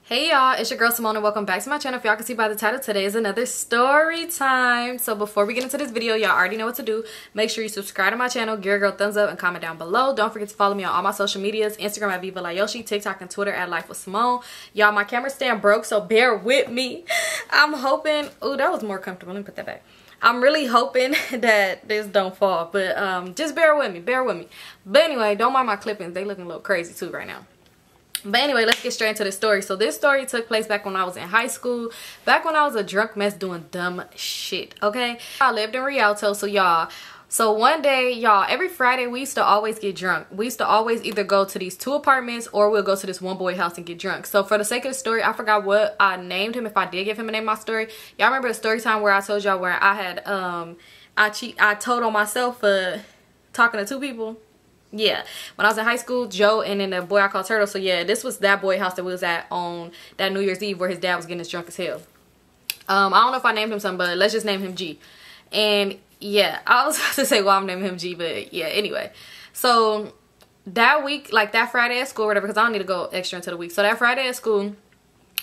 Hey y'all, it's your girl Simone and welcome back to my channel. If y'all can see by the title, today is another story time. So before we get into this video, y'all already know what to do. Make sure you subscribe to my channel, give your girl a thumbs up, and comment down below. Don't forget to follow me on all my social medias, Instagram at Vivalayoshii, TikTok and Twitter at LifeWithSymone. Y'all, my camera stand broke, so bear with me. I'm hoping, oh, that was more comfortable. Let me put that back. I'm really hoping that this don't fall, but just bear with me, But anyway, don't mind my clippings. They looking a little crazy too right now. But anyway, let's get straight into the story. So this story took place back when I was in high school, back when I was a drunk mess doing dumb shit, okay? I lived in Rialto, so one day, y'all, every Friday we used to always get drunk. We used to always either go to these 2 apartments or we'll go to this one boy house and get drunk. So for the sake of the story, I forgot what I named him, if I did give him a name in my story. Y'all remember the story time where I told y'all where I had, I told on myself for talking to 2 people? Yeah, when I was in high school, Joe and then the boy I called Turtle. So yeah, this was that boy house that we was at on that New Year's Eve where his dad was getting us drunk as hell. I don't know if I named him something, but let's just name him G. And yeah, I was about to say, well, I'm naming him G, but yeah, anyway. So that week, like that Friday at school or whatever, because I don't need to go extra into the week. So that Friday at school,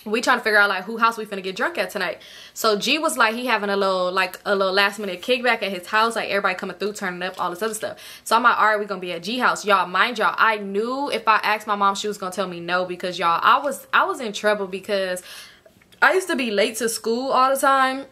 we trying to figure out like who house we finna get drunk at tonight. So G was like, he having a little last minute kickback at his house, like everybody coming through, turning up, all this other stuff. So I'm like, all right, we gonna be at G house. Y'all, mind y'all, I knew if I asked my mom, she was gonna tell me no, because y'all, I was in trouble because I used to be late to school all the time.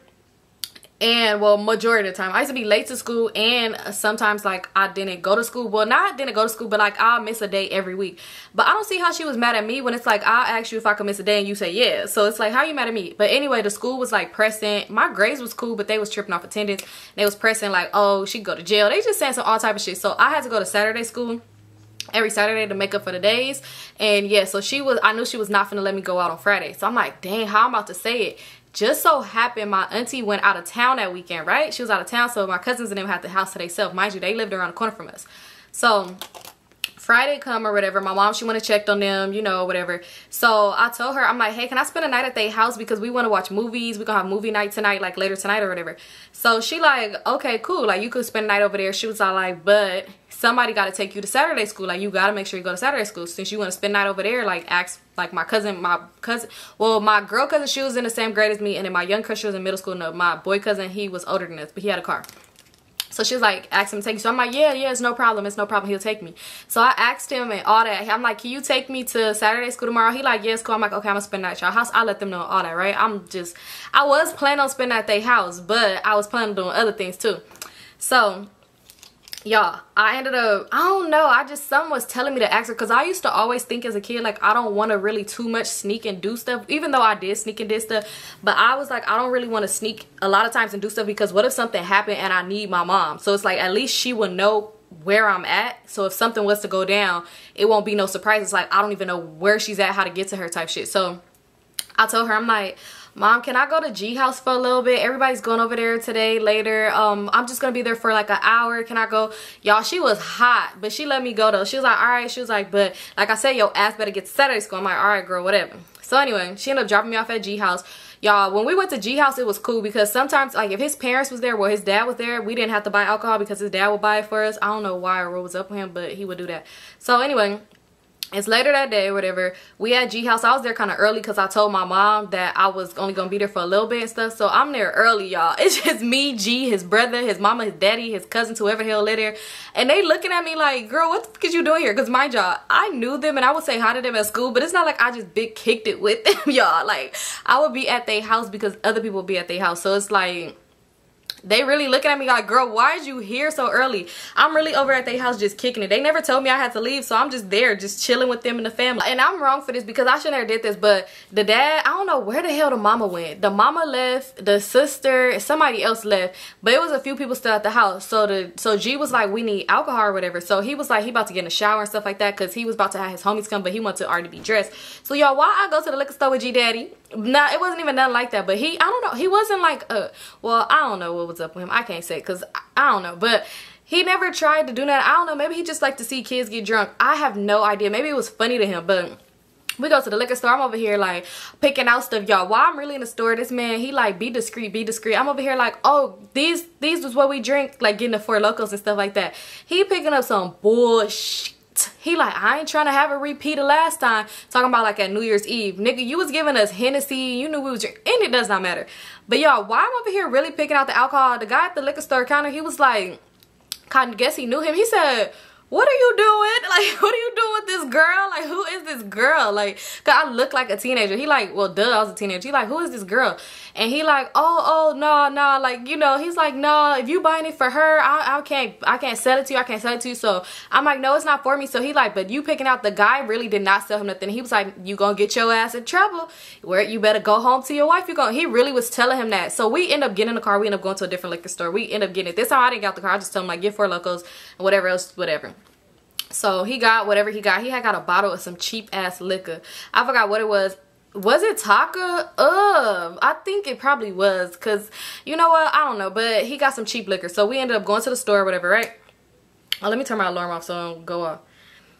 And well, majority of the time I used to be late to school, and sometimes like I didn't go to school. Well, not I didn't go to school, but like I'll miss a day every week. But I don't see how she was mad at me when it's like I'll ask you if I could miss a day and you say yeah. So it's like, how you mad at me? But anyway, the school was like pressing. My grades was cool, but they was tripping off attendance. They was pressing like, oh, she go to jail. They just saying some all type of shit. So I had to go to Saturday school every Saturday to make up for the days. And yeah, so I knew she was not finna let me go out on Friday. So I'm like, dang, how I'm about to say it? Just so happened my auntie went out of town that weekend, right? She was out of town, so my cousins and them had the house to themselves. Mind you, they lived around the corner from us. So Friday come or whatever, my mom, she went and checked on them, you know, whatever. So I told her, I'm like, hey, can I spend a night at their house because we want to watch movies? We're gonna have movie night tonight, like later tonight or whatever. So she like, okay, cool, like you could spend a night over there. She was all like, but somebody got to take you to Saturday school. Like you got to make sure you go to Saturday school. Since you want to spend night over there, like ask like my cousin, well, my girl cousin, she was in the same grade as me, and then my young cousin, she was in middle school. No, my boy cousin, he was older than us, but he had a car. So she was like, ask him to take you. So I'm like, yeah, it's no problem. It's no problem. He'll take me. So I asked him and all that. I'm like, can you take me to Saturday school tomorrow? He like, yeah, it's cool. I'm like, okay, I'm going to spend the night at your house. I let them know all that, right? I was planning on spending at their house, but I was planning on doing other things too. So y'all, I ended up, I don't know, someone was telling me to ask her, because I used to always think as a kid, like, I don't want to really too much sneak and do stuff, even though I did sneak and did stuff, but I was like, I don't really want to sneak a lot of times and do stuff, because what if something happened and I need my mom? So it's like, at least she would know where I'm at, so if something was to go down, it won't be no surprise. It's like, I don't even know where she's at, how to get to her type shit. So I told her, I'm like, Mom, can I go to G house for a little bit? Everybody's going over there today, later. I'm just gonna be there for like an hour. Can I go? Y'all, she was hot, but she let me go though. She was like, all right. She was like, but like I said, your ass better get to Saturday school. I'm like, all right, girl, whatever. So anyway, she ended up dropping me off at G house. Y'all, when we went to G house, it was cool because sometimes, like, if his parents was there, well, his dad was there, we didn't have to buy alcohol because his dad would buy it for us. I don't know why or what was up with him, but he would do that. So anyway, it's later that day or whatever. We at G house. I was there kind of early because I told my mom that I was only gonna be there for a little bit and stuff. So I'm there early, y'all. It's just me, G, his brother, his mama, his daddy, his cousins, whoever the hell live there. And they looking at me like, girl, what the fuck is you doing here? Because mind y'all, I knew them and I would say hi to them at school, but it's not like I just big kicked it with them, y'all. Like, I would be at their house because other people would be at their house. So it's like, they really looking at me like, girl, why is you here so early? I'm really over at their house just kicking it. They never told me I had to leave, so I'm just there, just chilling with them and the family. And I'm wrong for this because I shouldn't have did this, but the dad, I don't know where the hell the mama went. The mama left, the sister, somebody else left, but it was a few people still at the house. So G was like, we need alcohol or whatever. So he was like, he about to get in the shower and stuff like that because he was about to have his homies come, but he wanted to already be dressed. So y'all, why I go to the liquor store with G Daddy? Nah, it wasn't even nothing like that, but I don't know, he wasn't like, well, I don't know what was up with him. I can't say because I don't know, but he never tried to do that. I don't know, maybe he just liked to see kids get drunk. I have no idea. Maybe it was funny to him, but we go to the liquor store. I'm over here like picking out stuff, y'all. While I'm really in the store, this man, he like, be discreet, be discreet. I'm over here like, oh, these was what we drink, like getting the Four Locos and stuff like that. He picking up some bullshit he like, I ain't trying to have a repeat of last time. Talking about like at New Year's Eve. Nigga, you was giving us Hennessy. You knew we was drinking. And it does not matter. But y'all, why I'm over here really picking out the alcohol? The guy at the liquor store counter, he was like, I guess he knew him. He said, what are you doing? Like, what are you doing with this girl? Like, who is this girl? Like, cause I look like a teenager. He like, well, duh, I was a teenager. He like, who is this girl? And he like, oh, no, like, you know, he's like, no, if you buying it for her, I can't sell it to you. I can't sell it to you. So I'm like, no, it's not for me. So he like, but you picking out, the guy really did not sell him nothing. He was like, you gonna get your ass in trouble. Where you better go home to your wife. He really was telling him that. So we end up getting in the car. We end up going to a different liquor store. We end up getting it. This time I didn't get out the car. I just told him like, get 4 Locos and whatever else, whatever. So he got whatever he got. He had got a bottle of some cheap ass liquor. I forgot what it was. Was it Taka? I think it probably was. Cause you know what? I don't know. But he got some cheap liquor. So we ended up going to the store or whatever, right? Oh, let me turn my alarm off so I don't go off.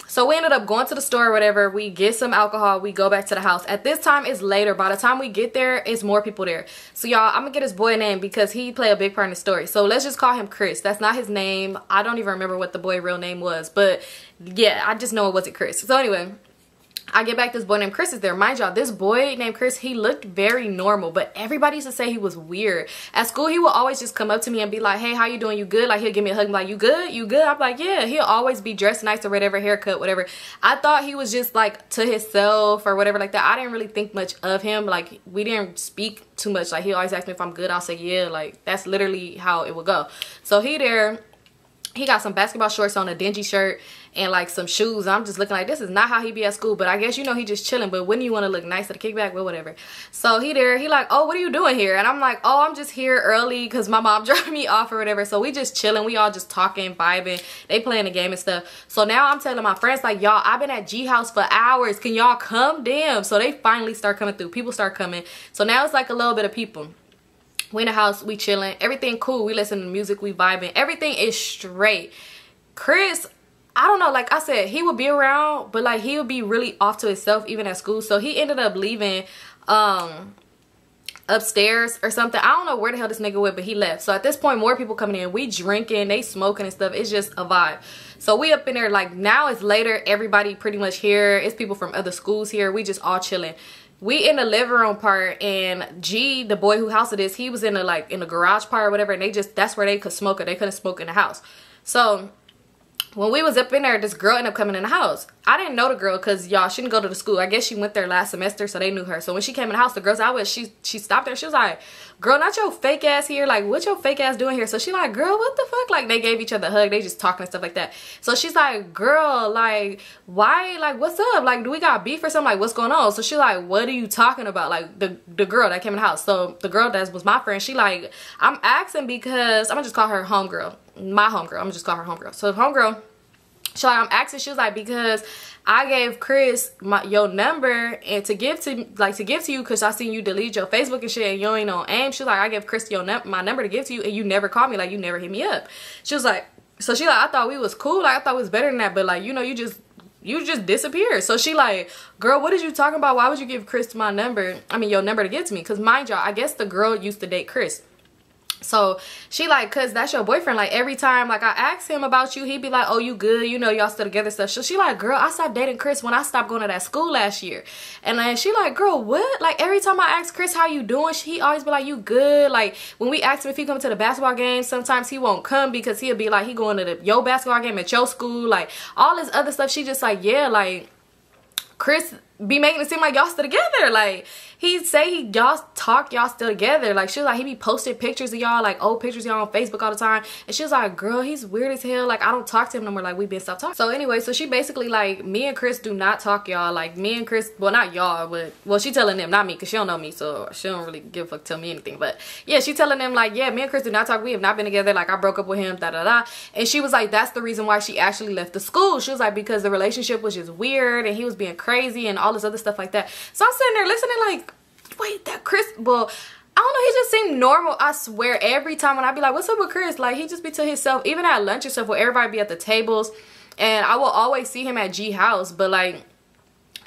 So we ended up going to the store or whatever. We get some alcohol. We go back to the house. At this time, it's later. By the time we get there, it's more people there. So y'all, I'm going to get his boy name because he played a big part in the story. So let's just call him Chris. That's not his name. I don't even remember what the boy's real name was. But yeah, I just know it wasn't Chris. So anyway, I get back, this boy named Chris is there. Mind y'all, this boy named Chris, he looked very normal, but everybody used to say he was weird. At school, he would always just come up to me and be like, hey, how you doing? You good? Like, he'll give me a hug and be like, you good? You good? I'm like, yeah. He'll always be dressed nice or whatever, haircut, whatever. I thought he was just like to himself or whatever like that. I didn't really think much of him. Like, we didn't speak too much. Like, he always asked me if I'm good. I'll say, yeah. Like, that's literally how it would go. So he there. He got some basketball shorts on, a dingy shirt, and like some shoes. I'm just looking like, this is not how he be at school. But I guess, you know, he just chilling. But wouldn't you want to look nice at the kickback? Well, whatever. So he there. He like, oh, what are you doing here? And I'm like, oh, I'm just here early because my mom dropped me off or whatever. So we just chilling. We all just talking, vibing. They playing the game and stuff. So now I'm telling my friends like, y'all, I've been at G house for hours. Can y'all come? Damn. So they finally start coming through. People start coming. So now it's like a little bit of people. We in the house. We chilling. Everything cool. We listen to music. We vibing. Everything is straight. Chris, I don't know, like I said, he would be around, but like he would be really off to himself even at school. So he ended up leaving upstairs or something. I don't know where the hell this nigga went, but he left. So at this point, more people coming in. We drinking, they smoking and stuff. It's just a vibe. So we up in there, like now it's later. Everybody pretty much here. It's people from other schools here. We just all chilling. We in the living room part, and G, the boy who house it is, he was in the like in the garage part or whatever, and they just, that's where they could smoke it. They couldn't smoke in the house. So when we was up in there, this girl ended up coming in the house. I didn't know the girl because y'all, she didn't go to the school. I guess she went there last semester, so they knew her. So when she came in the house, the girls I was, she stopped there. She was like, girl, not your fake ass here. Like, what your fake ass doing here? So she like, girl, what the fuck? Like, they gave each other a hug. They just talking and stuff like that. So she's like, girl, like, why? Like, what's up? Like, do we got beef or something? Like, what's going on? So she like, what are you talking about? Like, the girl that came in the house. So the girl that was my friend, she like, I'm asking because, I'm gonna just call her homegirl. My homegirl. I'm gonna just call her homegirl. So homegirl, so I'm asking, she was like, because I gave Chris your number and to give to you because I seen you delete your Facebook and shit and you ain't on AIM. She was like, I gave Chris my number to give to you and you never called me, like you never hit me up. She was like, so she like, I thought we was cool, like I thought we was better than that, but like, you know, you just disappeared. So she like, girl, what is you talking about? Why would you give Chris my number? I mean, your number to give to me? Because mind y'all, I guess the girl used to date Chris. So she like, cause that's your boyfriend. Like every time like I ask him about you, he'd be like, oh, you good, you know, y'all still together stuff. So she like, girl, I stopped dating Chris when I stopped going to that school last year. And then she like, girl, what? Like every time I ask Chris how you doing, he always be like, you good. Like when we ask him if he come to the basketball game, sometimes he won't come because he'll be like, he going to your basketball game at your school, like all this other stuff. She just like, yeah, like Chris be making it seem like y'all still together. Like he say y'all still together. Like she was like, he be posting pictures of y'all, like old pictures of y'all on Facebook all the time. And she was like, girl, he's weird as hell. Like I don't talk to him no more. Like we been stopped talking. So anyway, so she basically like, me and Chris do not talk, y'all. Like me and Chris, well not y'all, but well she telling them, not me, because she don't know me, so she don't really give a fuck, tell me anything. But yeah, she telling them like, yeah, me and Chris do not talk. We have not been together. Like I broke up with him, da da da. And she was like, that's the reason why she actually left the school. She was like, because the relationship was just weird and he was being crazy and all this other stuff like that. So I'm sitting there listening like, wait, that Chris, well, I don't know, he just seemed normal. I swear, every time when I be like, what's up with Chris? Like, he just be to himself, even at lunch and stuff where everybody be at the tables. And I will always see him at G house, but like,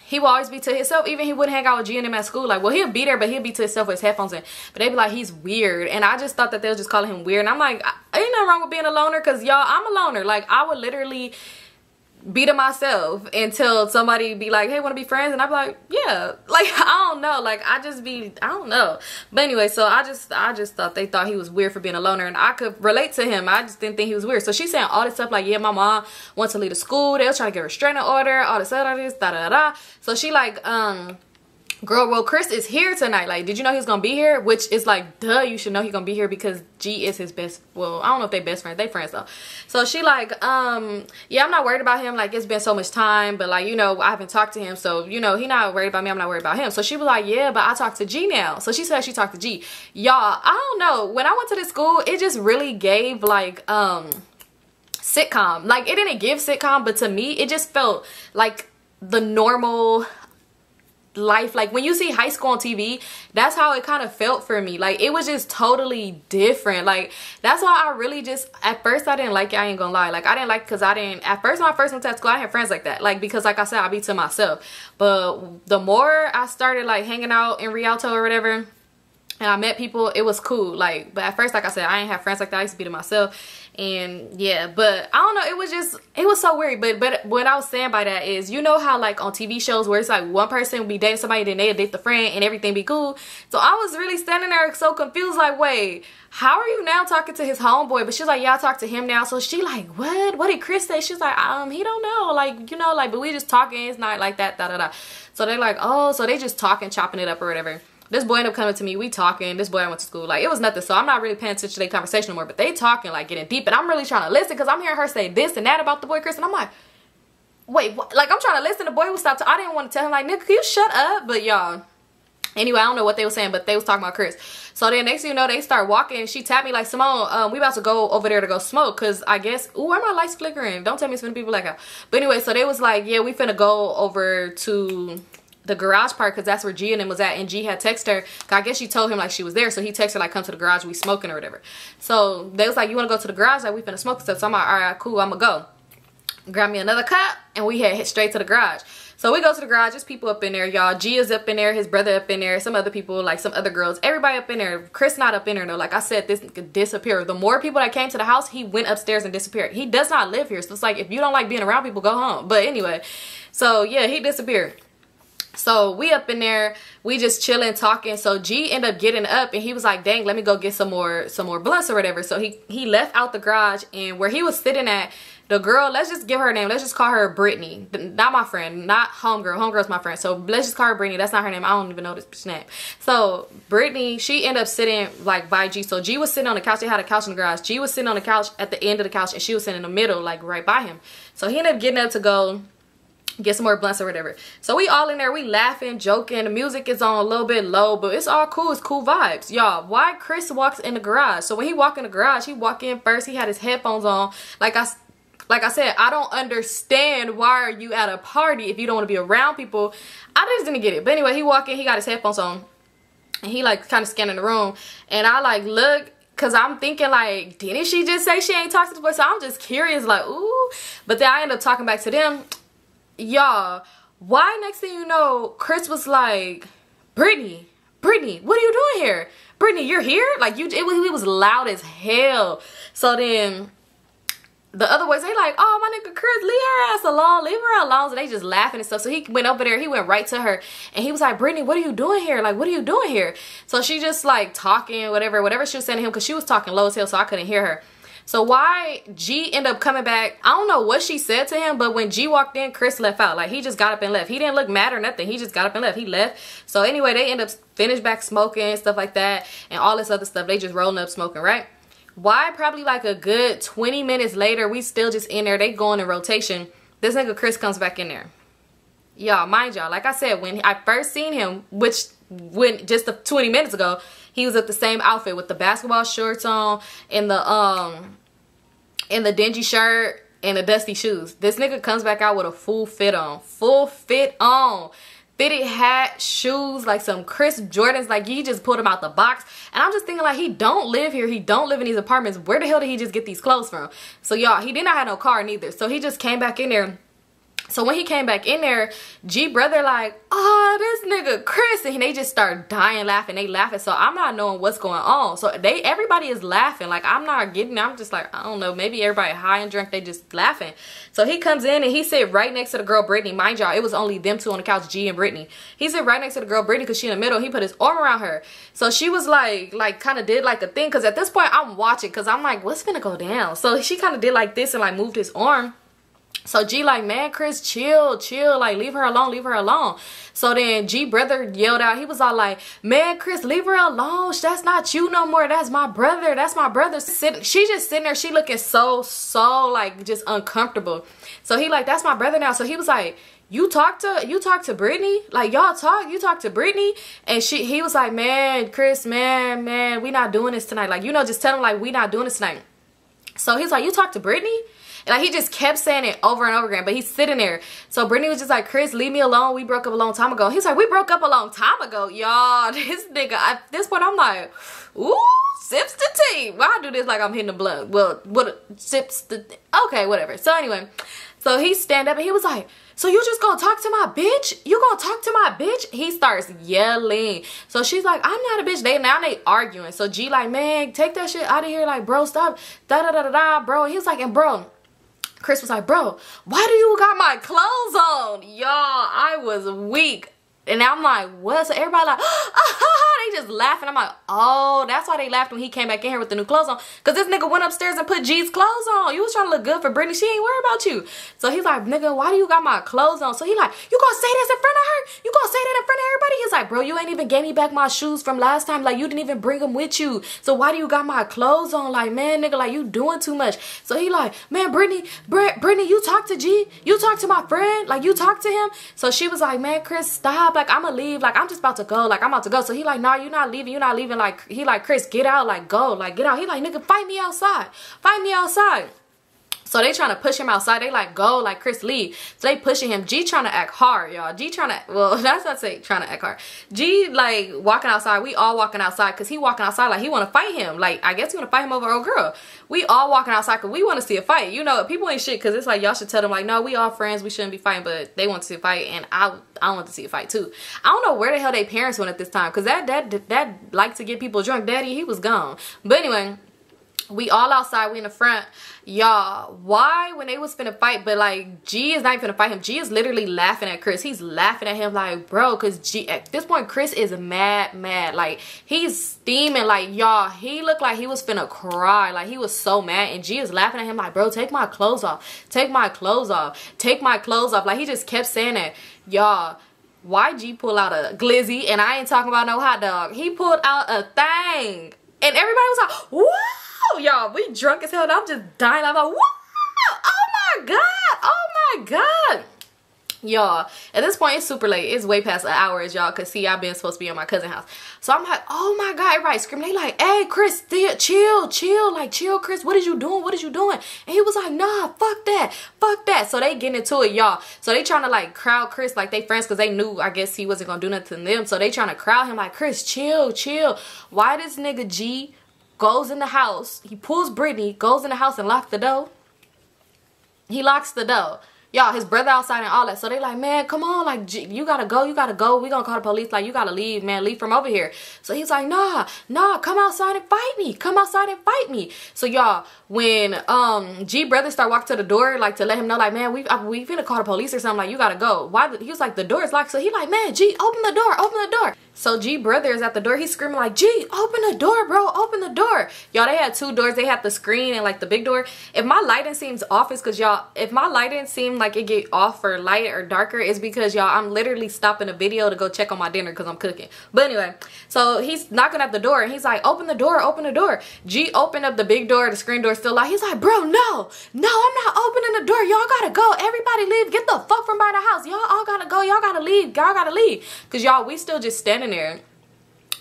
he will always be to himself. Even he wouldn't hang out with G and him at school. Like, well, he'll be there, but he'll be to himself with his headphones in. But they be like, he's weird. And I just thought that they was just calling him weird. And I'm like, ain't nothing wrong with being a loner, because y'all, I'm a loner. Like, I would literally be to myself until somebody be like, hey, want to be friends? And I'm like, yeah. Like, I don't know. Like, I don't know. But anyway, so I just thought they thought he was weird for being a loner, and I could relate to him. I just didn't think he was weird. So she's saying all this stuff like, yeah, my mom wants to leave the school. They was trying to get a restraining order, all this, da da da. So she like, girl, well, Chris is here tonight. Like, did you know he's gonna be here? Which is like, duh, you should know he's gonna be here because G is his best. Well, I don't know if they best friends. They friends though. So she like, yeah, I'm not worried about him. Like, it's been so much time, but like, you know, I haven't talked to him, so you know, he not worried about me. I'm not worried about him. So she was like, yeah, but I talked to G now. So she said she talked to G. Y'all, I don't know. When I went to this school, it just really gave like sitcom. Like, it didn't give sitcom, but to me, it just felt like the normal life. Like, when you see high school on TV, that's how it kind of felt for me. Like, it was just totally different. Like, that's why I really just, at first I didn't like it. I ain't gonna lie. Like, I didn't like, because I didn't, at first when I first went to school, I didn't have friends like that. Like, because like I said, I be to myself. But the more I started like hanging out in Rialto or whatever, and I met people, it was cool. Like, but at first, like I said, I ain't have friends like that. I used to be to myself. And yeah, but I don't know, it was so weird. But what I was saying by that is, you know how like on TV shows where it's like one person will be dating somebody, then they'll date the friend and everything be cool. So I was really standing there so confused, like, wait, how are you now talking to his homeboy? But she's like, yeah, I talked to him now. So she like, what did Chris say? She's like, he don't know, like, you know, like, but we just talking, it's not like that, da da da. So they're like, oh, so they just talking, chopping it up or whatever. This boy ended up coming to me, we talking, this boy I went to school, like, it was nothing, so I'm not really paying attention to their conversation no more, but they talking, like, getting deep, and I'm really trying to listen, because I'm hearing her say this and that about the boy Chris, and I'm like, wait, what? Like, I'm trying to listen, the boy would stop, I didn't want to tell him, like, nigga, can you shut up? But y'all, anyway, I don't know what they were saying, but they was talking about Chris. So then next thing you know, they start walking, and she tapped me like, Symone, we about to go over there to go smoke, because I guess, ooh, why my lights flickering? Don't tell me it's finna be blackout. But anyway, so they was like, yeah, we finna go over to the garage part, because that's where G and them was at, and G had texted her, I guess she told him like she was there, so he texted her like, come to the garage, we smoking or whatever. So they was like, you want to go to the garage? Like, we finna smoke stuff. So I'm like, all right, cool, I'm gonna go. Grab me another cup, and we head straight to the garage. So we go to the garage, there's people up in there, y'all. G is up in there, his brother up in there, some other people, like some other girls, everybody up in there. Chris not up in there though. Like I said, this could disappear. The more people that came to the house, he went upstairs and disappeared. He does not live here, so it's like, if you don't like being around people, go home. But anyway, so yeah, he disappeared. So we up in there, we just chilling, talking. So G ended up getting up, and he was like, dang, let me go get some more blunts or whatever. So he left out the garage, and where he was sitting at, the girl, let's just give her a name, let's just call her Brittany. Not my friend, not homegirl. Homegirl's my friend, so let's just call her Brittany. That's not her name, I don't even know this bitch's name. So Brittany, she ended up sitting like by G. So G was sitting on the couch, they had a couch in the garage. G was sitting on the couch at the end of the couch, and she was sitting in the middle, like right by him. So he ended up getting up to go get some more blunts or whatever. So we all in there, we laughing, joking, the music is on a little bit low, but it's all cool, it's cool vibes. Y'all, why Chris walks in the garage? So when he walked in the garage, he walked in first, he had his headphones on. Like I said, I don't understand, why are you at a party if you don't want to be around people? I just didn't get it. But anyway, he walked in, he got his headphones on, and he like kind of scanning the room, and I like look, cause I'm thinking like, didn't she just say she ain't talked to this boy? So I'm just curious, like, ooh. But then I end up talking back to them. Y'all, why next thing you know, Chris was like, Brittany, what are you doing here? Brittany, you're here? Like, it was loud as hell. So then the other boys, they like, oh, my nigga Chris, leave her ass alone, leave her alone. So they just laughing and stuff. So he went over there, he went right to her, and he was like, Brittany, what are you doing here? Like, what are you doing here? So she just like talking, whatever she was saying to him, because she was talking low as hell, so I couldn't hear her. So why G ended up coming back, I don't know what she said to him, but when G walked in, Chris left out. Like, he just got up and left. He didn't look mad or nothing. He just got up and left. He left. So anyway, they end up finished back smoking and stuff like that, and all this other stuff. They just rolling up smoking, right? Why probably like a good 20 minutes later, we still just in there. They going in rotation. This nigga Chris comes back in there. Y'all, mind y'all, like I said, when I first seen him, when just 20 minutes ago, he was at the same outfit with the basketball shorts on and the dingy shirt and the dusty shoes. This nigga comes back out with a full fit on. Full fit on. Fitted hat, shoes, like some crisp Jordans. Like, he just pulled them out the box. And I'm just thinking, like, he don't live here. He don't live in these apartments. Where the hell did he just get these clothes from? So, y'all, he did not have no car neither. So, he just came back in there, So when he came back in there, G brother like, oh, this nigga Chris, and they just start dying laughing. They laughing, so I'm not knowing what's going on. So everybody is laughing. Like, I'm not getting it. I'm just like, I don't know, maybe everybody high and drunk, they just laughing. So he comes in and he sit right next to the girl Brittany. Mind y'all, it was only them two on the couch, G and Brittany. He sit right next to the girl Brittany because she in the middle. He put his arm around her. So she was like kind of did like a thing, because at this point I'm watching, because I'm like, what's gonna go down? So she kind of did like this and like moved his arm. So G like, man, Chris, chill, like, leave her alone. So then G brother yelled out, he was all like, man, Chris, leave her alone. That's not you no more. That's my brother. She just sitting there, she looking so like just uncomfortable. So he like, that's my brother now. So he was like, you talk to Brittany? Like, you talk to Brittany? And he was like, man, Chris, man, we not doing this tonight. Like, just tell him like, we not doing this tonight. So he's like, you talk to Brittany? And like, he just kept saying it over and over again, but he's sitting there. So Brittany was just like, Chris, leave me alone. We broke up a long time ago. He's like, we broke up a long time ago, y'all. This nigga, at this point, I'm like, ooh, sips the tea. Why I do this like I'm hitting the blunt? Well, what sips the, okay, whatever. So anyway, so he stand up and he was like, so you just gonna talk to my bitch? You gonna talk to my bitch? He starts yelling. So she's like, I'm not a bitch. Now they arguing. So G like, man, take that shit out of here. Like, bro, stop. Bro. And he was like, and bro, Chris was like, bro, why do you got my clothes on? Y'all, I was weak. And I'm like, what? So everybody like, they just laughing. I'm like, oh, that's why they laughed when he came back in here with the new clothes on. Because this nigga went upstairs and put G's clothes on. You was trying to look good for Brittany. She ain't worried about you. So he's like, nigga, why do you got my clothes on? So he like, you gonna say this in front of her? You gonna say that in front of everybody? He's like, bro, you ain't even gave me back my shoes from last time. Like, you didn't even bring them with you. So why do you got my clothes on? Like, man, nigga, like, you doing too much. So he like, man, Brittany, you talk to G? You talk to my friend? Like, you talk to him? So she was like, man, Chris, stop. Like, I'ma leave. Like, I'm just about to go. Like, I'm about to go. So he like, nah, you're not leaving. Like, he like, Chris, get out. Like, go. Like, get out. He like, nigga, fight me outside. So they trying to push him outside. They like, go, like, Chris, leave. So they pushing him. G trying to act hard, y'all. G trying to, well, that's not say trying to act hard. G like walking outside. We all walking outside because he walking outside like he want to fight him. Like, I guess he want to fight him over old girl. We all walking outside because we want to see a fight. People ain't shit, because it's like, y'all should tell them like, no, we all friends. We shouldn't be fighting, but they want to see a fight, and I want to see a fight too. I don't know where the hell their parents went at this time, because that like to get people drunk daddy, he was gone. But anyway, we all outside, we in the front. Y'all, why when they was finna fight, but like G is not even finna fight him. G is literally laughing at Chris. He's laughing at him like, bro, because G at this point Chris is mad. Like, he's steaming. Like, y'all, he looked like he was finna cry. Like, he was so mad, and G is laughing at him like, bro, take my clothes off. Take my clothes off. Take my clothes off. Like, he just kept saying that. Y'all, why G pull out a glizzy? And I ain't talking about no hot dog. He pulled out a thing, and everybody was like, woo! Y'all, we drunk as hell, and I'm just dying. I'm like, wow, oh my god. Y'all, at this point it's super late. It's way past an hour, as y'all could see. I've been supposed to be at my cousin's house. So I'm like, oh my god, everybody screaming. They like, hey Chris, chill, like, chill, Chris, what is you doing? And he was like, nah, fuck that. So they getting into it, y'all. So they trying to like crowd Chris like they friends, because they knew, I guess, he wasn't gonna do nothing to them. So they trying to crowd him like, Chris, chill. Why this nigga G goes in the house, he pulls Brittany, goes in the house and locks the door. He locks the door. Y'all, his brother outside and all that. So they like, man, come on, like, you gotta go. We gonna call the police. Like, you gotta leave, man. Leave from over here. So he's like, nah, come outside and fight me. So y'all, when G brother start walking to the door, like, to let him know, like, man, we finna call the police or something. Like, you gotta go. Why? He was like, the door is locked. So he like, man, G, open the door. So G brother is at the door. He's screaming like, G, open the door, bro. Open the door. Y'all, they had two doors. They had the screen and like the big door. If my lighting seems off, it's because y'all, if my lighting seems like it get off or light or darker, it's because y'all, I'm literally stopping the video to go check on my dinner because I'm cooking. But anyway, so he's knocking at the door and he's like, open the door. G opened up the big door. The screen door still locked. He's like, bro, no, I'm not opening the door. Y'all gotta go. Everybody leave. Get the fuck from by the house. Y'all all gotta go. Y'all gotta leave. Because y'all, we still just standing there.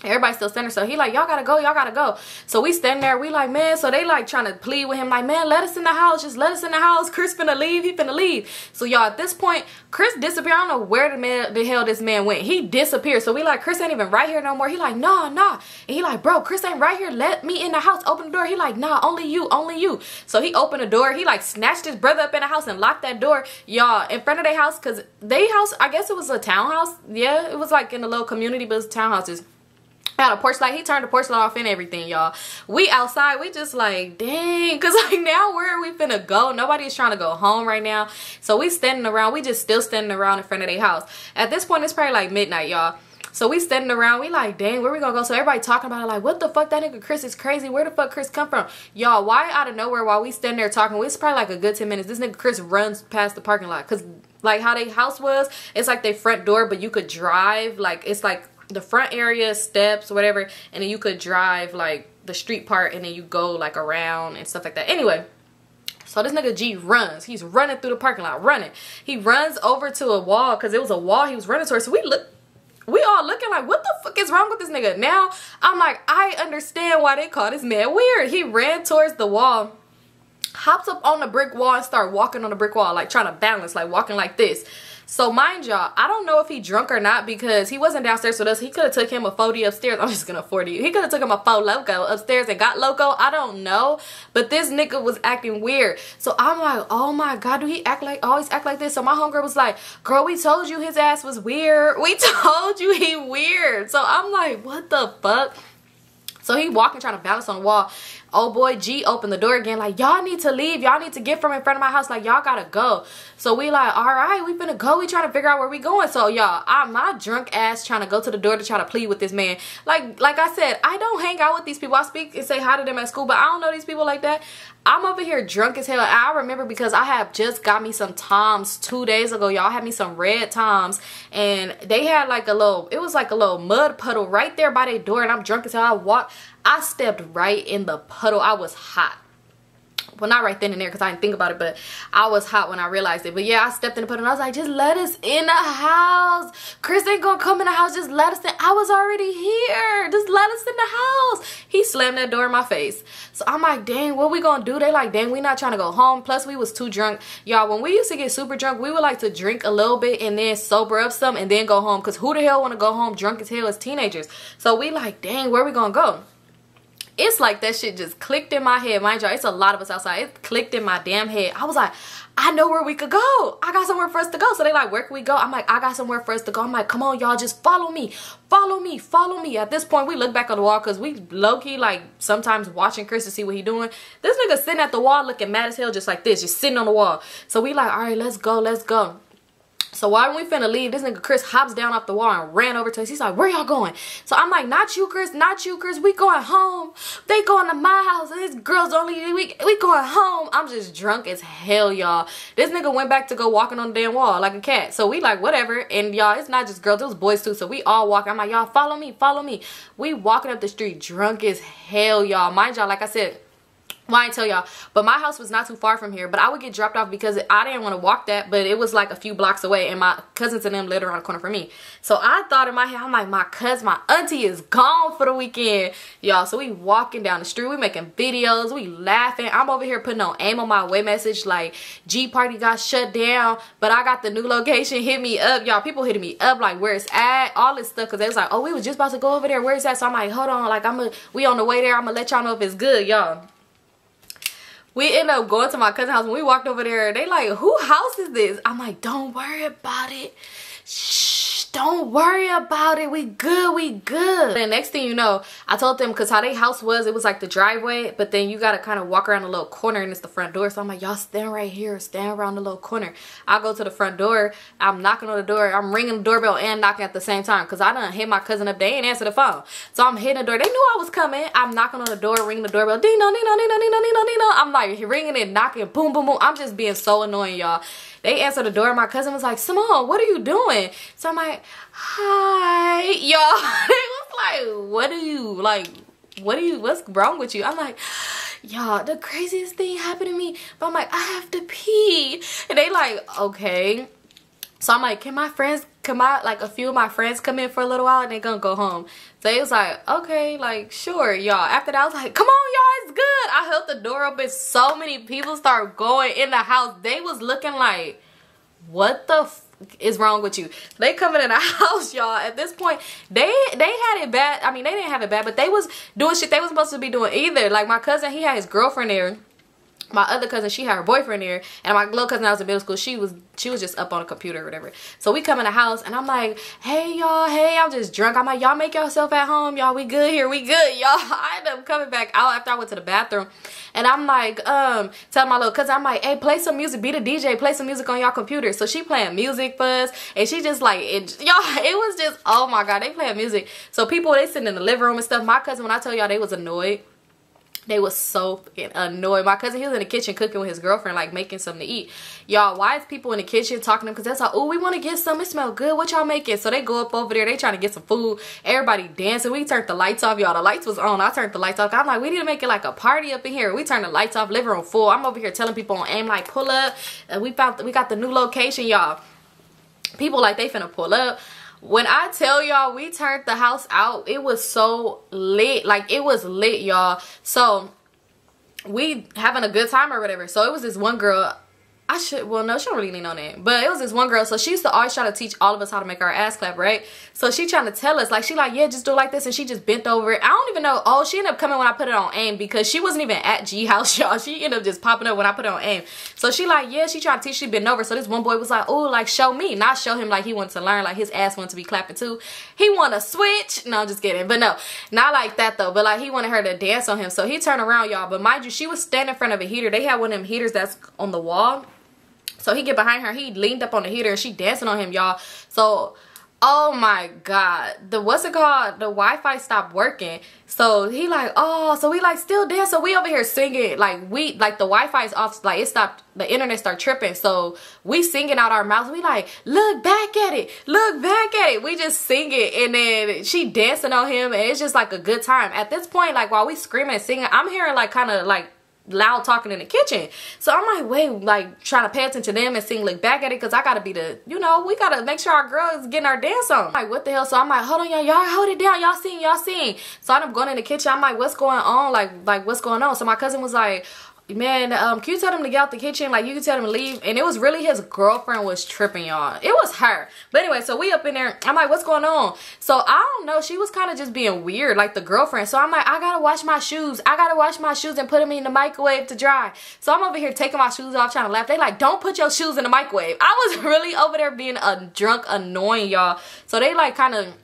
Everybody still standing, so he like, y'all gotta go, y'all gotta go. So we stand there, we like, man, so they like trying to plead with him, like, man, let us in the house, just let us in the house. Chris finna leave, he finna leave. So y'all, at this point, Chris disappeared. I don't know where the hell this man went. He disappeared. So we like, Chris ain't even right here no more. He like, nah. And he like, bro, Chris ain't right here. Let me in the house. Open the door. He like, nah, only you, only you. So he opened the door. He like snatched his brother up in the house and locked that door, y'all, in front of their house, because they house, I guess it was a townhouse. Yeah, it was like in a little community, but it's townhouses. Had a porch light. He turned the porch light off and everything, y'all. We outside, we just like, dang, because like now where are we finna go? Nobody is trying to go home right now. So we standing around, we just still standing around in front of their house. At this point, it's probably like midnight, y'all. So we standing around, we like, dang, where we gonna go? So everybody talking about it, like, what the fuck, that nigga Chris is crazy. Where the fuck Chris come from? Y'all, why out of nowhere while we standing there talking, it's probably like a good 10 minutes, this nigga Chris runs past the parking lot. Because like how their house was, it's like their front door, but you could drive, like, it's like the front area, steps, whatever, and then you could drive like the street part, and then you go like around and stuff like that. Anyway, so this nigga G runs. He's running through the parking lot, running. He runs over to a wall, because it was a wall he was running towards. So we all looking like, what the fuck is wrong with this nigga? Now I'm like, I understand why they call this man weird. He ran towards the wall, hops up on the brick wall and start walking on the brick wall, like trying to balance, like walking like this. So mind y'all, I don't know if he drunk or not, because he wasn't downstairs with us. He could have took him a 40 upstairs. I'm just gonna 40 you. He could have took him a 4 loco upstairs and got loco. I don't know. But this nigga was acting weird. So I'm like, oh my God, do he act like, always act like this? So my homegirl was like, girl, we told you his ass was weird. We told you he weird. So I'm like, what the fuck? So he walking, trying to balance on the wall. Oh boy, G opened the door again, like, y'all need to leave. Y'all need to get from in front of my house. Like, y'all gotta go. So we like, all right, we finna go. We trying to figure out where we going. So y'all, my drunk ass trying to go to the door to try to plead with this man. Like I said, I don't hang out with these people. I speak and say hi to them at school, but I don't know these people like that. I'm over here drunk as hell. I remember because I have just got me some Toms 2 days ago. Y'all had me some red Toms, and they had like a little, it was like a little mud puddle right there by their door, and I'm drunk as hell. I stepped right in the puddle. I was hot. Well, not right then and there, because I didn't think about it, but I was hot when I realized it. But yeah, I stepped in the puddle and I was like, just let us in the house. Chris ain't gonna come in the house. Just let us in. I was already here. Just let us in the house. He slammed that door in my face. So I'm like, dang, what we gonna do? They like, dang, we not trying to go home. Plus, we was too drunk. Y'all, when we used to get super drunk, we would like to drink a little bit and then sober up some and then go home. Because who the hell want to go home drunk as hell as teenagers? So we like, dang, where we gonna go? It's like that shit just clicked in my head. Mind y'all, it's a lot of us outside. It clicked in my damn head. I was like, I know where we could go. I got somewhere for us to go. So they like, where can we go? I'm like, I got somewhere for us to go. I'm like, come on, y'all, just follow me. Follow me. Follow me. At this point, we look back on the wall because we low-key, like, sometimes watching Chris to see what he doing. This nigga sitting at the wall looking mad as hell just like this, just sitting on the wall. So we like, all right, let's go, let's go. So while we finna leave, this nigga Chris hops down off the wall and ran over to us. He's like, where y'all going? So I'm like, not you, Chris, not you, Chris. We going home. They going to my house. And this girl's only, we going home. I'm just drunk as hell, y'all. This nigga went back to go walking on the damn wall like a cat. So we like, whatever. And y'all, it's not just girls, it was boys too. So we all walk. I'm like, y'all, follow me, follow me. We walking up the street drunk as hell, y'all. Mind y'all, like I said, well, I didn't tell y'all, but my house was not too far from here, but I would get dropped off because I didn't want to walk that, but it was like a few blocks away, and my cousins and them lived around the corner from me. So I thought in my head, I'm like, my auntie is gone for the weekend, y'all. So we walking down the street, we making videos, we laughing. I'm over here putting on aim on my way message like, G party got shut down, but I got the new location, hit me up, y'all. People hitting me up like, where it's at, all this stuff, because they was like, oh, we was just about to go over there, where is that? So I'm like, hold on, like, we on the way there, I'm gonna let y'all know if it's good, y'all. We ended up going to my cousin's house. When we walked over there, they like, whose house is this? I'm like, don't worry about it. Shh, don't worry about it. We good, we good. And next thing you know, I told them, because how their house was, it was like the driveway, but then you got to kind of walk around a little corner and it's the front door. So I'm like, y'all stand right here, stand around the little corner. I go to the front door. I'm knocking on the door. I'm ringing the doorbell and knocking at the same time because I done hit my cousin up. They ain't answer the phone. So I'm hitting the door. They knew I was coming. I'm knocking on the door, ringing the doorbell. Ding dong, ding dong, ding dong, ding dong, ding dong, ding dong. I'm like ringing it, knocking, boom, boom, boom. I'm just being so annoying, y'all. They answered the door. My cousin was like, Symone, what are you doing? So I'm like, hi, y'all. They was like, what's wrong with you? I'm like, y'all, the craziest thing happened to me. But I'm like, I have to pee. And they like, okay. So I'm like, can my friends can a few of my friends come in for a little while and they gonna go home? So it was like, okay, like, sure, y'all. After that, I was like, come on, y'all, it's good. I held the door open. So many people started going in the house. They was looking like, what the is wrong with you? They coming in the house, y'all. At this point, they had it bad. I mean, they didn't have it bad, but they was doing shit they was supposed to be doing either. Like, my cousin, he had his girlfriend there. My other cousin, she had her boyfriend there, and my little cousin, I was in middle school, she was just up on a computer or whatever. So we come in the house, and I'm like, hey y'all, hey, I'm just drunk. I'm like, y'all make yourself at home, y'all. We good here, we good, y'all. I ended up coming back out after I went to the bathroom, and I'm like, telling my little cousin, I'm like, hey, play some music, be the DJ, play some music on y'all computer. So she playing music for us, and she just like, y'all, it was just, oh my God, they playing music. So people, they sitting in the living room and stuff. My cousin, when I tell y'all, they was annoyed. They was so annoyed. My cousin, he was in the kitchen cooking with his girlfriend, like making something to eat. Y'all, why is people in the kitchen talking to them? Because that's like, oh, we want to get some. It smell good. What y'all making? So they go up over there. They trying to get some food. Everybody dancing. We turned the lights off, y'all. The lights was on. I turned the lights off. I'm like, we need to make it like a party up in here. We turned the lights off. Living room full. I'm over here telling people on AIM, like, pull up. We got the new location, y'all. People like they finna pull up. When I tell y'all we turned the house out, it was so lit. Like, it was lit, y'all. So we having a good time or whatever. So it was this one girl. Well, no, she don't really need no name, but it was this one girl. So she used to always try to teach all of us how to make our ass clap, right? So she trying to tell us, like, she like, yeah, just do it like this, and she just bent over. I don't even know. Oh, she ended up coming when I put it on AIM, because she wasn't even at G House, y'all. She ended up just popping up when I put it on AIM. So she like, yeah, she tried to teach. She bent over. So this one boy was like, oh, like, show me, not show him. Like, he wanted to learn. Like, his ass wanted to be clapping too. He want to switch. No, I'm just kidding. But no, not like that though. But like, he wanted her to dance on him. So he turned around, y'all. But mind you, she was standing in front of a heater. They had one of them heaters that's on the wall. So he get behind her, he leaned up on the heater, and she dancing on him, y'all. So, oh my God, the Wi-Fi stopped working. So he like, oh, so we like still dance. So we over here singing, like the Wi-Fi is off, like it stopped, the internet started tripping. So we singing out our mouths. We like, look back at it, look back at it. We just sing it, and then she dancing on him, and it's just like a good time. At this point, like while we screaming and singing, I'm hearing like kind of like loud talking in the kitchen. So I'm like, wait, like trying to pay attention to them and sing, look back at it, because I gotta be the, you know, we gotta make sure our girl is getting our dance on. I'm like, what the hell? So I'm like, hold on, y'all hold it down, y'all sing. So I'm going in the kitchen. I'm like, what's going on? Like what's going on? So my cousin was like, man, can you tell them to get out the kitchen? Like, you can tell them to leave. And it was really his girlfriend was tripping, y'all. It was her. But anyway, so we up in there. I'm like, what's going on? So I don't know. She was kind of just being weird, like the girlfriend. So I'm like, I gotta wash my shoes. I gotta wash my shoes and put them in the microwave to dry. So I'm over here taking my shoes off, trying to laugh. They like, don't put your shoes in the microwave. I was really over there being a drunk, annoying, y'all. So they like kind of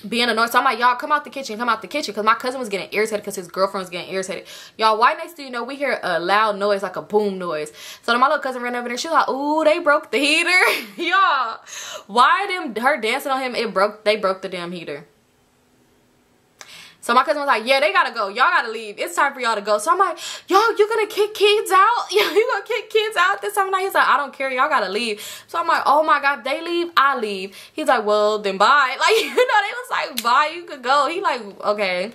being annoyed. So I'm like, y'all come out the kitchen, because my cousin was getting irritated because his girlfriend was getting irritated. Y'all, why next thing you know, we hear a loud noise, like a boom noise. So then my little cousin ran over there. She was like, ooh, they broke the heater. Y'all, why her dancing on him, they broke the damn heater. So my cousin was like, yeah, they gotta go. Y'all gotta leave. It's time for y'all to go. So I'm like, y'all, you gonna kick kids out? You gonna kick kids out this time of night? He's like, I don't care. Y'all gotta leave. So I'm like, oh my God, they leave, I leave. He's like, well, then bye. Like, you know, they was like, bye, you could go. He like, okay.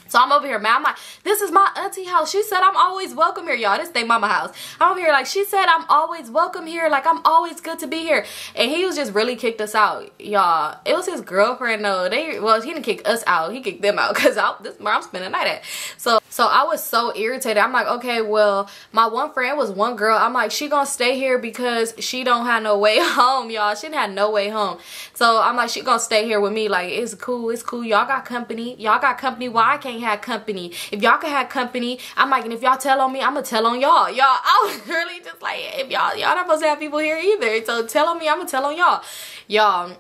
So I'm over here, man. I'm like, this is my auntie house. She said I'm always welcome here, y'all. This is their mama house. I'm over here like, she said I'm always welcome here. Like, I'm always good to be here. And he was just really kicked us out, y'all. It was his girlfriend, though. Well, he didn't kick us out. He kicked them out, because this is where I'm spending the night at. So I was so irritated. I'm like, okay, well, my one friend was one girl. I'm like, she gonna stay here because she don't have no way home, y'all. She didn't have no way home. So I'm like, she gonna stay here with me. Like, it's cool, it's cool. Y'all got company. Y'all got company. Why I can't have company? If y'all can have company, I'm like, and if y'all tell on me, I'm gonna tell on y'all. Y'all, I was really just like, if y'all not supposed to have people here either. So tell on me, I'm gonna tell on y'all. Y'all.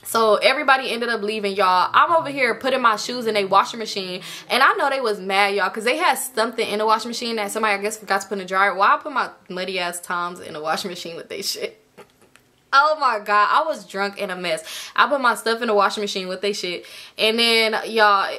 So everybody ended up leaving, y'all. I'm over here putting my shoes in a washing machine, and I know they was mad, y'all, because they had something in the washing machine that somebody, I guess, forgot to put in the dryer. Well, I put my muddy ass Toms in the washing machine with they shit. Oh my God, I was drunk and a mess. I put my stuff in the washing machine with they shit, and then y'all,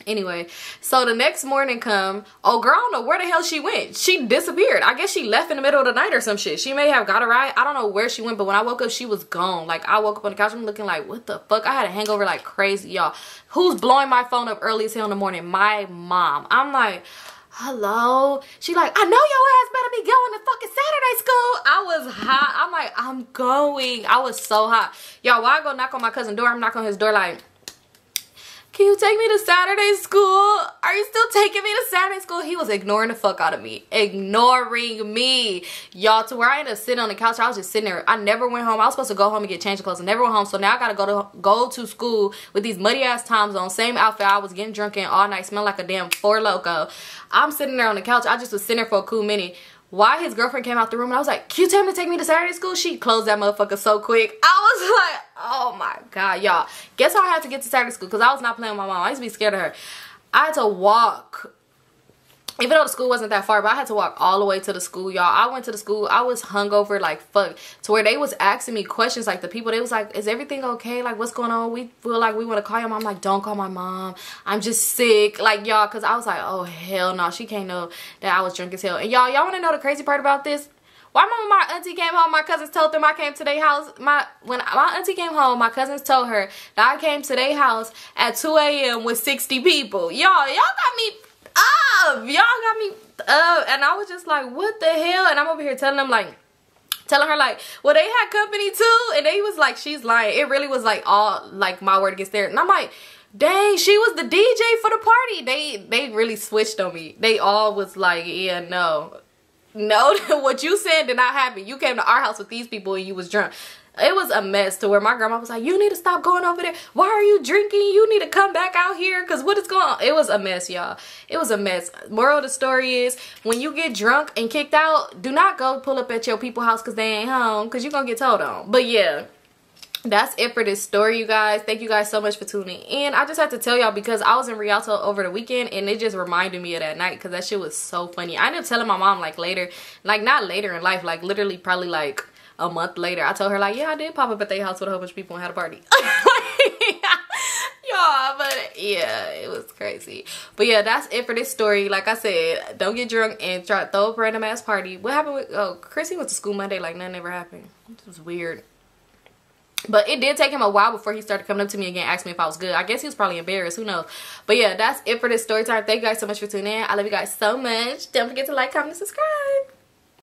anyway, so the next morning come, oh girl, I don't know where the hell she went. She disappeared. I guess she left in the middle of the night or some shit. She may have got a ride. I don't know where she went, but when I woke up, she was gone. Like, I woke up on the couch, I'm looking like, what the fuck? I had a hangover like crazy, y'all. Who's blowing my phone up early as hell in the morning? My mom. I'm like, hello? She like, I know your ass better be going to fucking Saturday school. I was hot. I'm like, I'm going. I was so hot. Y'all, while I go knock on my cousin's door, I'm knocking on his door like, can you take me to Saturday school? Are you still taking me to Saturday school? He was ignoring the fuck out of me. Ignoring me. Y'all, to where I ended up sitting on the couch. I was just sitting there. I never went home. I was supposed to go home and get changed clothes. I never went home. So now I gotta go to school with these muddy ass Toms on. Same outfit I was getting drunk in all night. Smell like a damn Four Loko. I'm sitting there on the couch. I just was sitting there for a cool minute. Why his girlfriend came out the room and I was like, can you tell me to take me to Saturday school? She closed that motherfucker so quick. I was like, oh my God, y'all. Guess how I had to get to Saturday school? Because I was not playing with my mom. I used to be scared of her. I had to walk. Even though the school wasn't that far, but I had to walk all the way to the school, y'all. I went to the school. I was hungover like fuck. To where they was asking me questions, like the people, they was like, is everything okay? Like, what's going on? We feel like we want to call your mom. I'm like, don't call my mom. I'm just sick. Like, y'all, because I was like, oh, hell no. She can't know that I was drunk as hell. And y'all want to know the crazy part about this? Why when my auntie came home, my cousins told them I came to their house. When my auntie came home, my cousins told her that I came to their house at 2 a.m. with 60 people. Y'all got me up. Y'all got me up. And I was just like, what the hell? And I'm over here telling her like, well, they had company too. And they was like, she's lying. It really was like all like my word against theirs. And I'm like, dang, she was the DJ for the party. They really switched on me. They all was like, yeah, no, what you said did not happen. You came to our house with these people and you was drunk. It was a mess to where my grandma was like, you need to stop going over there. Why are you drinking? You need to come back out here because what is going on? It was a mess, y'all. It was a mess. Moral of the story is, when you get drunk and kicked out, do not go pull up at your people's house because they ain't home, because you're going to get told on. But yeah, that's it for this story, you guys. Thank you guys so much for tuning in. I just had to tell y'all because I was in Rialto over the weekend and it just reminded me of that night because that shit was so funny. I ended up telling my mom like later, like not later in life, like literally probably like a month later. I told her like, yeah, I did pop up at their house with a whole bunch of people and had a party. Y'all, but yeah, it was crazy. But yeah, that's it for this story. Like I said, don't get drunk and try to throw a random ass party. What happened with Chrissy went to school Monday like nothing ever happened. It was weird. But it did take him a while before he started coming up to me again, asking me if I was good. I guess he was probably embarrassed. Who knows? But yeah, that's it for this story time. Thank you guys so much for tuning in. I love you guys so much. Don't forget to like, comment, and subscribe.